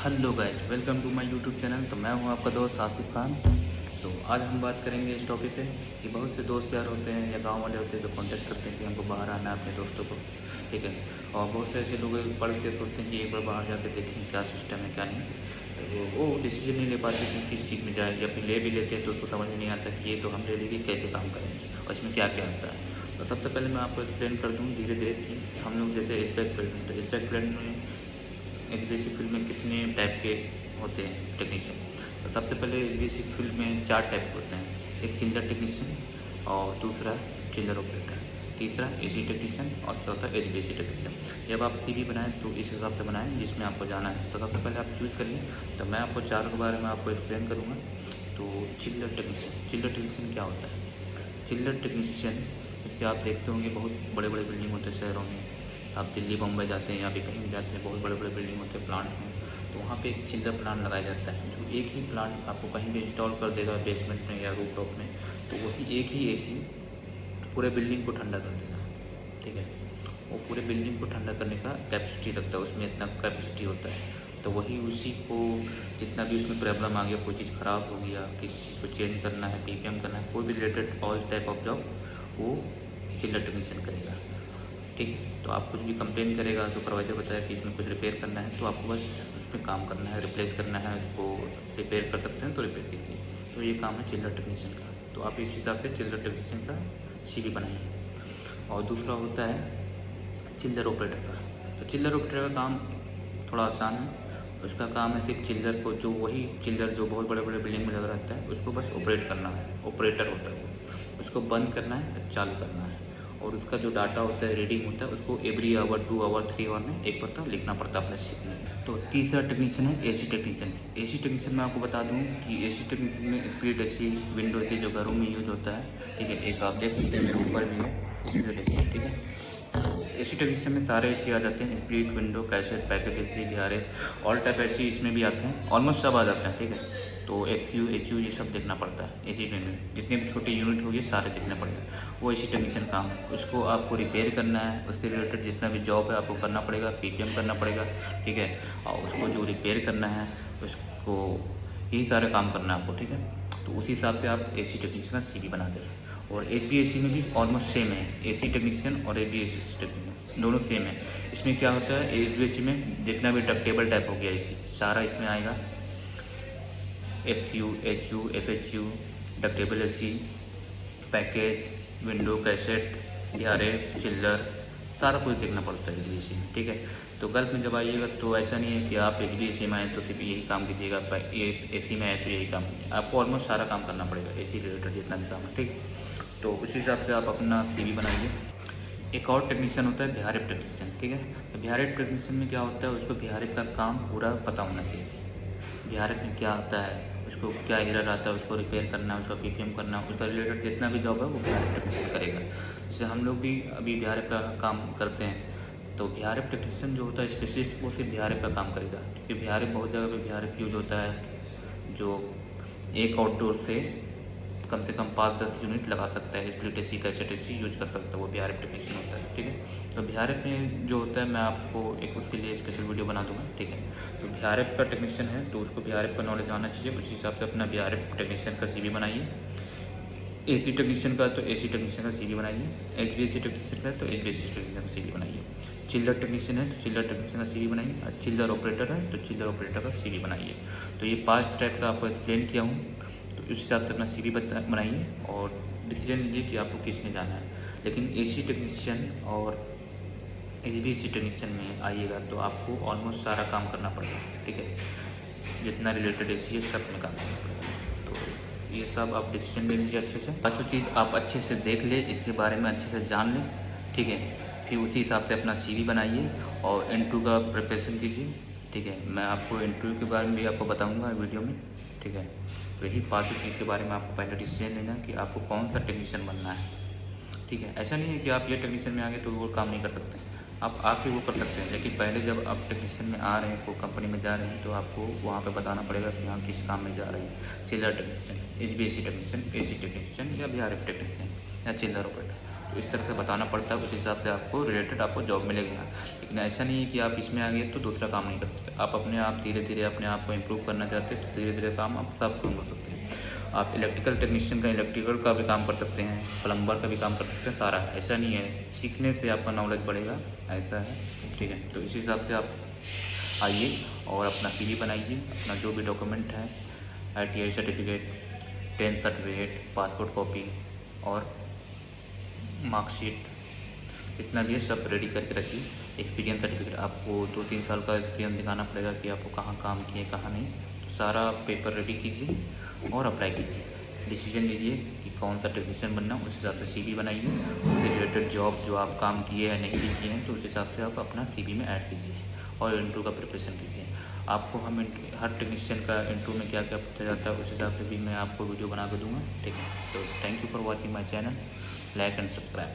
Hello guys, welcome to my YouTube channel. तो मैं हूं आपका दोस्त आसिफ खान। तो आज हम बात करेंगे इस टॉपिक पे कि बहुत से दोस्त यार होते हैं या गांव वाले होते हैं जो कांटेक्ट करते हैं कि हमको बाहर आना है अपने दोस्तों को, ठीक है। और बहुत से ऐसे लोग पढ़ के सोचते हैं कि एक बार बाहर जाकर देखें क्या सिस्टम है क्या नहीं। तो वो डिसीजन नहीं ले पाते कि किस चीज़ में जाए, या फिर ले भी लेते हैं तो उसको समझ में नहीं आता कि ये तो हम ले लेंगे कैसे काम करेंगे और इसमें क्या क्या आता है। तो सबसे पहले मैं आपको एक्सप्लेन कर दूँ धीरे धीरे कि हम लोग जैसे एचवैक फील्ड में, तो एचवैक फील्ड में एचवीएसी फील्ड में कितने टाइप के होते हैं टेक्नीशियन। तो सबसे पहले एचवीएसी फील्ड में 4 टाइप के होते हैं। एक चिल्लर टेक्नीशियन, और दूसरा चिल्लर ऑपरेटर, तीसरा एसी टेक्नीशियन और चौथा एचवीएसी टेक्नीशियन। जब आप सीवी बनाएं तो इस हिसाब से बनाएं जिसमें आपको जाना है। तो सबसे पहले आप चूज़ करिए। तो मैं आपको 4 के बारे में आपको एक्सप्लेन करूँगा। तो चिल्लर टेक्नीशियन क्या होता है? चिल्लर टेक्नीशियन इसके आप देखते होंगे बहुत बड़े बड़े बिल्डिंग होते हैं शहरों में। आप दिल्ली बम्बई जाते हैं या भी कहीं भी जाते हैं, बहुत बड़े बड़े बिल्डिंग होते हैं, प्लांट में। तो वहाँ पे एक चिल्लर प्लांट लगाया जाता है जो एक ही प्लांट आपको कहीं भी इंस्टॉल कर देगा, बेसमेंट में या रूफ टॉप में। तो वही एक ही एसी पूरे बिल्डिंग को ठंडा कर देगा, ठीक है। वो पूरे बिल्डिंग को ठंडा करने का कैपेसिटी रखता है, उसमें इतना कैपेसिटी होता है। तो वही उसी को जितना भी उसमें प्रॉब्लम आ गया, कोई चीज़ ख़राब हो गया, किसी चीज़ को चेंज करना है, पीपीएम करना है, कोई भी related all type of job वो चिल्लर टेक्नीशियन करेगा, ठीक है। तो आप कुछ भी कंप्लेन करेगा, सुपरवाइजर बताया कि इसमें कुछ रिपेयर करना है, तो आपको बस उस पर काम करना है, रिप्लेस करना है, उसको रिपेयर कर सकते हैं तो रिपेयर कीजिए। तो ये काम है चिल्लर टेक्नीशियन का। तो आप इस हिसाब से चिल्लर टेक्नीशियन का सीवी बनाइए। और दूसरा होता है चिल्लर ऑपरेटर का। तो चिल्लर ऑपरेटर का काम थोड़ा आसान है। उसका काम है सिर्फ चिल्लर को, जो वही चिल्लर जो बहुत बड़े बड़े बिल्डिंग में लगा रहता है, उसको बस ऑपरेट करना है। ऑपरेटर होता है वो, उसको बंद करना है, चालू करना है। और उसका जो डाटा होता है, रीडिंग होता है, उसको एवरी आवर 2 आवर 3 आवर में एक बार लिखना पड़ता है अपने शीट में। तो तीसरा टेक्नीशियन है एसी टेक्नीशियन। एसी टेक्नीशियन में आपको बता दूं कि एसी टेक्नीशियन में स्प्लिट एसी, विंडो एसी जो घरों में यूज होता है, ठीक है। एक आप देख सकते हैं मेरे ऊपर भी है स्प्लिट एसी, ठीक है। एसी टेक्नीशियन में सारे एसी आ जाते हैं, split, window, cassette, packet AC, बिहारे, ऑल टाइप एसी इसमें भी आते हैं, ऑलमोस्ट सब आ जाते हैं, ठीक है। तो एक्सयू, एचयू ये सब देखना पड़ता है एसी में, जितने भी छोटे यूनिट होंगे सारे देखने पड़ेगा। वो एसी टेक्नीशियन काम है। उसको आपको रिपेयर करना है, उसके रिलेटेड जितना भी जॉब है आपको करना पड़ेगा, पीपीएम करना पड़ेगा, ठीक है। और उसको जो रिपेयर करना है उसको, यही सारे काम करना है आपको, ठीक है। तो उसी हिसाब से आप एसी टेक्नीशियन का सीवी बना दें। और एचवीएसी में भी ऑलमोस्ट सेम है, एसी टेक्नीशियन और एचवीएसी टेक्नीशियन दोनों सेम है। इसमें क्या होता है, एचवीएसी में जितना भी डक्टेबल टाइप हो गया एसी सारा इसमें आएगा। FU, HU, FHU, ductable AC, package, window, cassette, बिहारे, चिल्लर, सारा कुछ देखना पड़ता है एचवीएसी में, ठीक है। तो गल्फ में जब आइएगा तो ऐसा नहीं है कि आप एचवीएसी में आए तो सिर्फ यही काम कीजिएगा, एसी में आए तो यही काम कीजिए, आपको ऑलमोस्ट सारा काम करना पड़ेगा एसी रिलेटेड जितना भी काम है, ठीक। तो उस हिसाब से आप अपना सीवी बनाइए। एक और टेक्नीशियन होता है बिहारिप टेक्नीशियन, ठीक है। तो बिहारिप टेक्नीशियन में क्या होता है, उसको बिहारिप का काम पूरा पता होना चाहिए। बिहारिप में क्या आता है, उसको क्या एरर आता है, उसको रिपेयर करना है, उसका पीपीएम करना है, उसका रिलेटेड जितना भी जॉब है वो बिहारिप टेक्नीशियन करेगा। जैसे हम लोग भी अभी बिहारिप का काम करते हैं। तो बिहारिप टेक्नीशियन जो होता है स्पेशलिस्ट, वो सिर्फ बिहारिप का काम करेगा, क्योंकि बिहारिप बहुत जगह पे बिहारिप यूज होता है, जो एक आउटडोर से कम से कम 5-10 यूनिट लगा सकता है, split AC, cassette AC use कर सकता है, वो बिहारिप टेक्नीशियन होता है, ठीक है। तो बिहारिप में जो होता है मैं आपको एक उसके लिए स्पेशल वीडियो बना दूंगा, ठीक है। तो बिहारिप का टेक्नीशियन है तो उसको बिहारिप का नॉलेज आना चाहिए, उसी हिसाब से अपना बिहारिप टेक्नीशियन का सीवी बनाइए। एसी टेक्नीशियन का तो एसी टेक्नीशियन का सीवी बनाइए, एचवीएसी टेक्नीशियन का तो एचवीएसी टेक्नीशियन का सीवी बनाइए। चिल्लर टेक्नीशियन है तो चिल्लर टेक्नीशियन का सीवी बनाइए, और चिल्लर ऑपरेटर है तो चिल्लर ऑपरेटर का सीवी बनाइए। तो ये 5 टाइप का आपको एक्सप्लेन किया हूँ। तो इस हिसाब से अपना सीवी बनाइए और डिसीजन लीजिए कि आपको किस में जाना है। लेकिन एसी टेक्नीशियन और एचवीएसी टेक्नीशियन में आइएगा तो आपको ऑलमोस्ट सारा काम करना पड़ेगा, ठीक है। जितना रिलेटेड एसी है सब में काम करना पड़ेगा। तो ये सब आप डिसीजन ले लीजिए अच्छे से। पाँचों चीज़ आप अच्छे से देख ले, इसके बारे में अच्छे से जान लें, ठीक है। फिर उसी हिसाब से अपना सीवी बनाइए और इंटरव्यू का प्रिपरेशन कीजिए, ठीक है। मैं आपको इंटरव्यू के बारे में भी आपको बताऊंगा वीडियो में, ठीक है। तो यही 5 चीज़ के बारे में आपको पहले डिसीजन लेना कि आपको कौन सा टेक्नीशियन बनना है, ठीक है। ऐसा नहीं है कि आप ये टेक्नीशियन में आ गए तो वो काम नहीं कर सकते, आप आके वो कर सकते हैं। लेकिन पहले जब आप टेक्नीशियन में आ रहे हैं, कोई कंपनी में जा रहे हैं, तो आपको वहाँ पे बताना पड़ेगा कि हाँ किस काम में जा रहे हैं। चिल्लर technician, HVAC technician, AC technician या बिहारिप टेक्नीशियन या चिल्लर ऑपरेटर। तो इस तरह से बताना पड़ता है, उस हिसाब से आपको रिलेटेड आपको जॉब मिलेगा। लेकिन ऐसा नहीं है कि आप इसमें आ गए तो दूसरा काम नहीं कर सकते। आप अपने आप धीरे धीरे अपने आप को इम्प्रूव करना चाहते हैं तो धीरे धीरे काम आप सब काम कर सकते हैं। आप इलेक्ट्रिकल टेक्नीशियन का इलेक्ट्रिकल का भी काम कर सकते हैं, प्लम्बर का भी काम कर सकते हैं, सारा ऐसा नहीं है। सीखने से आपका नॉलेज बढ़ेगा, ऐसा है, ठीक है। तो इस हिसाब से आप आइए और अपना CV बनाइए, अपना जो भी डॉक्यूमेंट है, ITI certificate, 10th certificate, passport copy और मार्कशीट, जितना भी है सब रेडी करके रखिए। एक्सपीरियंस सर्टिफिकेट, आपको 2-3 साल का एक्सपीरियंस दिखाना पड़ेगा कि आपको कहाँ काम किए कहाँ नहीं। तो सारा पेपर रेडी कीजिए और अप्लाई कीजिए। डिसीजन लीजिए कि कौन सा टेक्नीशियन बनना, उस हिसाब से CV बनाइए। उससे रिलेटेड जॉब जो आप काम किए हैं नहीं भी किए हैं तो उस हिसाब से आप अपना CV में ऐड कीजिए और इंटरव्यू का प्रिपरेशन कीजिए। आपको हम हर टेक्नीशियन का इंटरव्यू में क्या क्या पूछा जाता है उस हिसाब से भी मैं आपको वीडियो बना के दूँगा, ठीक है। तो thank you for watching my channel, like and subscribe.